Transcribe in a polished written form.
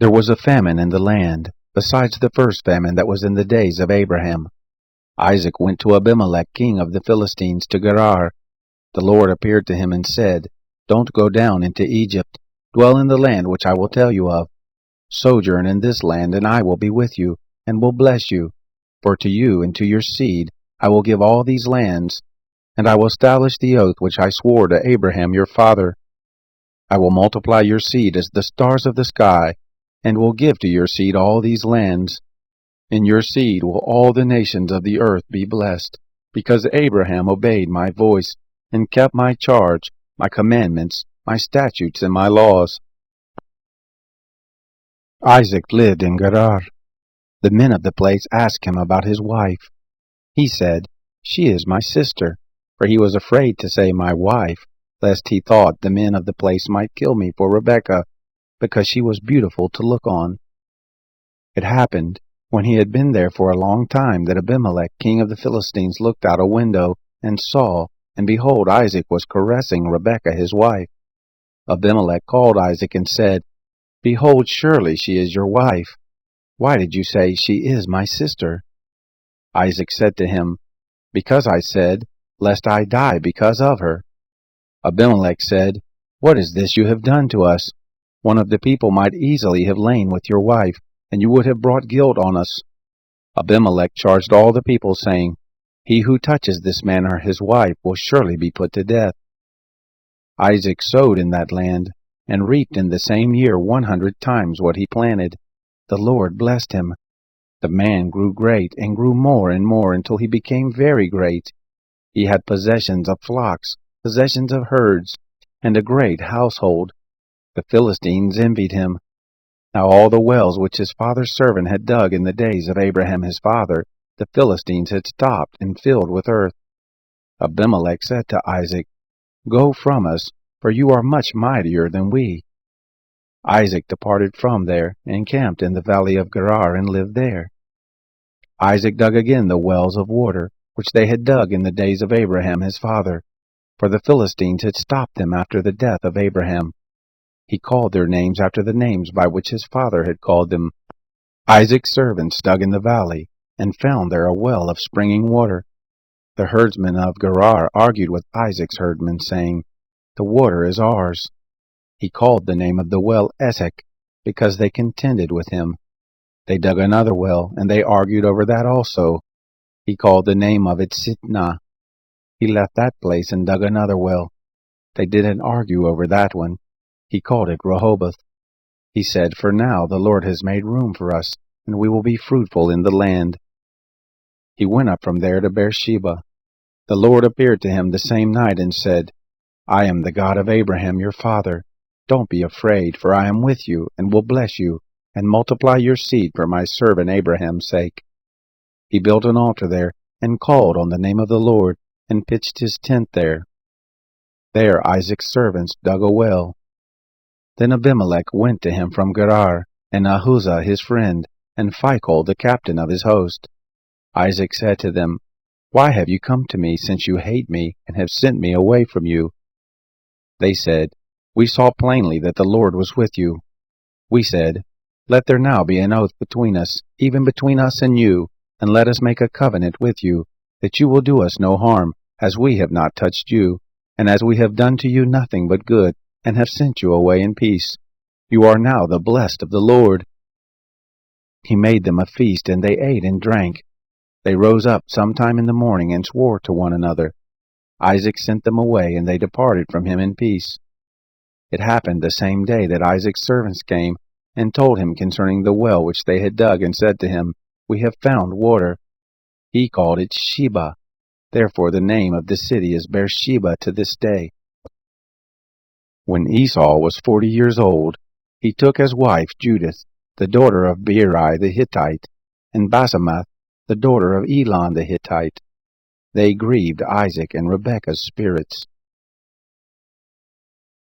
There was a famine in the land, besides the first famine that was in the days of Abraham. Isaac went to Abimelech king of the Philistines to Gerar. The Lord appeared to him and said, "Don't go down into Egypt. Dwell in the land which I will tell you of. Sojourn in this land, and I will be with you, and will bless you. For to you and to your seed I will give all these lands, and I will establish the oath which I swore to Abraham your father. I will multiply your seed as the stars of the sky, and will give to your seed all these lands. In your seed will all the nations of the earth be blessed, because Abraham obeyed my voice, and kept my charge, my commandments, my statutes, and my laws." Isaac lived in Gerar. The men of the place asked him about his wife. He said, "She is my sister," for he was afraid to say "my wife," lest he thought the men of the place might kill me for Rebekah, because she was beautiful to look on. It happened, when he had been there for a long time, that Abimelech king of the Philistines looked out a window, and saw, and behold, Isaac was caressing Rebekah his wife. Abimelech called Isaac and said, "Behold, surely she is your wife. Why did you say, 'She is my sister'?" Isaac said to him, "Because I said, lest I die because of her." Abimelech said, "What is this you have done to us? One of the people might easily have lain with your wife, and you would have brought guilt on us." Abimelech charged all the people, saying, "He who touches this man or his wife will surely be put to death." Isaac sowed in that land, and reaped in the same year 100 times what he planted. The Lord blessed him. The man grew great, and grew more and more, until he became very great. He had possessions of flocks, possessions of herds, and a great household. The Philistines envied him. Now all the wells which his father's servant had dug in the days of Abraham his father, the Philistines had stopped and filled with earth. Abimelech said to Isaac, "Go from us, for you are much mightier than we." Isaac departed from there, and camped in the valley of Gerar, and lived there. Isaac dug again the wells of water, which they had dug in the days of Abraham his father, for the Philistines had stopped them after the death of Abraham. He called their names after the names by which his father had called them. Isaac's servants dug in the valley, and found there a well of springing water. The herdsmen of Gerar argued with Isaac's herdmen, saying, "The water is ours." He called the name of the well Esek, because they contended with him. They dug another well, and they argued over that also. He called the name of it Sitnah. He left that place and dug another well. They didn't argue over that one. He called it Rehoboth. He said, "For now the Lord has made room for us, and we will be fruitful in the land." He went up from there to Beersheba. The Lord appeared to him the same night and said, "I am the God of Abraham your father. Don't be afraid, for I am with you, and will bless you, and multiply your seed for my servant Abraham's sake." He built an altar there, and called on the name of the Lord, and pitched his tent there. There Isaac's servants dug a well. Then Abimelech went to him from Gerar, and Ahuzah his friend, and Phicol the captain of his host. Isaac said to them, "Why have you come to me, since you hate me, and have sent me away from you?" They said, "We saw plainly that the Lord was with you." We said, "Let there now be an oath between us, even between us and you, and let us make a covenant with you, that you will do us no harm, as we have not touched you, and as we have done to you nothing but good, and have sent you away in peace. You are now the blessed of the Lord." He made them a feast, and they ate and drank. They rose up sometime in the morning, and swore to one another. Isaac sent them away, and they departed from him in peace. It happened the same day that Isaac's servants came, and told him concerning the well which they had dug, and said to him, "We have found water." He called it Sheba. Therefore the name of the city is Beersheba to this day. When Esau was 40 years old, he took as wife Judith, the daughter of Beeri the Hittite, and Basemath, the daughter of Elon the Hittite. They grieved Isaac and Rebekah's spirits.